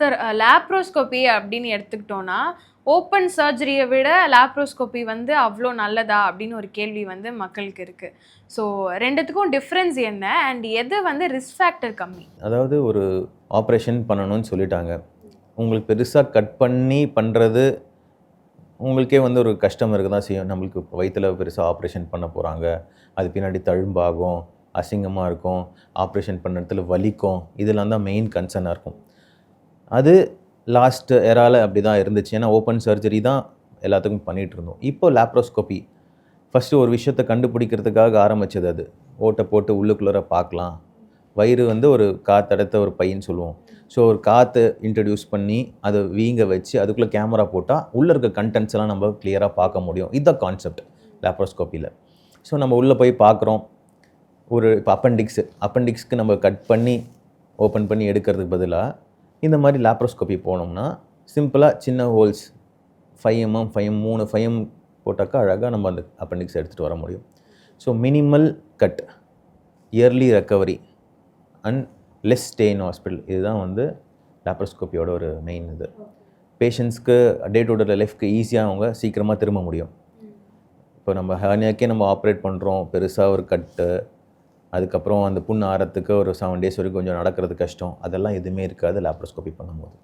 Sir laparoscopy அப்படின்னு எடுத்துக்கிட்டோன்னா open சர்ஜரியை விட லேப்ரோஸ்கோபி வந்து அவ்வளோ நல்லதா அப்படின்னு ஒரு கேள்வி வந்து மக்களுக்கு இருக்குது. ஸோ ரெண்டுத்துக்கும் டிஃப்ரென்ஸ் என்ன அண்ட் எது வந்து ரிஸ்க் ஃபேக்டர் கம்மி? அதாவது ஒரு ஆப்ரேஷன் பண்ணணும்னு சொல்லிட்டாங்க. உங்களுக்கு பெருசாக கட் பண்ணி பண்ணுறது உங்களுக்கே வந்து ஒரு கஷ்டம் இருக்க தான் செய்யும். நம்மளுக்கு வயிற்றில் பெருசாக ஆப்ரேஷன் பண்ண போகிறாங்க, அது பின்னாடி தழும்பாகும், அசிங்கமாக இருக்கும், ஆப்ரேஷன் பண்ண இடத்துல வலிக்கும், இதெல்லாம் தான் மெயின் கன்சர்னாக இருக்கும். அது லாஸ்ட் எரால அப்படி தான் இருந்துச்சு. ஏன்னா ஓப்பன் சர்ஜரி தான் எல்லாத்துக்கும் பண்ணிகிட்டு இருந்தோம். இப்போ லேப்ரோஸ்கோபி ஃபஸ்ட்டு ஒரு விஷயத்தை கண்டுபிடிக்கிறதுக்காக ஆரம்பித்தது. அது ஓட்டை போட்டு உள்ளுக்குள்ளே பார்க்கலாம். வயிறு வந்து ஒரு காற்றடைத்த ஒரு பையன்னு சொல்லுவோம். ஸோ ஒரு காற்று இன்ட்ரடியூஸ் பண்ணி அதை வீங்க வச்சு அதுக்குள்ளே கேமரா போட்டால் உள்ளே இருக்க கண்டென்ட்ஸ் எல்லாம் நம்ம கிளியராக பார்க்க முடியும். இதுதான் கான்செப்ட் லேப்ரோஸ்கோப்பியில். ஸோ நம்ம உள்ளே போய் பார்க்குறோம். ஒரு இப்போ அப்பெண்டிக்ஸ்க்கு நம்ம கட் பண்ணி ஓப்பன் பண்ணி எடுக்கிறதுக்கு பதிலாக இந்த மாதிரி லேப்ரோஸ்கோப்பி போனோம்னா சிம்பிளாக சின்ன ஹோல்ஸ் 5 mm 3 5 mm போட்டாக்கா அழகாக நம்ம அந்த அப்பெண்டிக்ஸ் எடுத்துகிட்டு வர முடியும். So minimal cut, early recovery and less stay in hospital, இதுதான் வந்து லேப்ரோஸ்கோப்பியோட ஒரு மெயின் இது. பேஷண்ட்ஸ்க்கு டே டு டே லைஃப்க்கு ஈஸியாக அவங்க சீக்கிரமாக திரும்ப முடியும். இப்போ நம்ம ஹர்னியாக்கே நம்ம ஆப்ரேட் பண்ணுறோம், பெருசாக ஒரு கட்டு, அதுக்கப்புறம் அந்த புண்ணு ஆறத்துக்கு ஒரு 7 days வரைக்கும் கொஞ்சம் நடக்கிறது கஷ்டம், அதெல்லாம் எதுவுமே இருக்காது லேப்ரோஸ்கோப்பி பண்ணும்போது.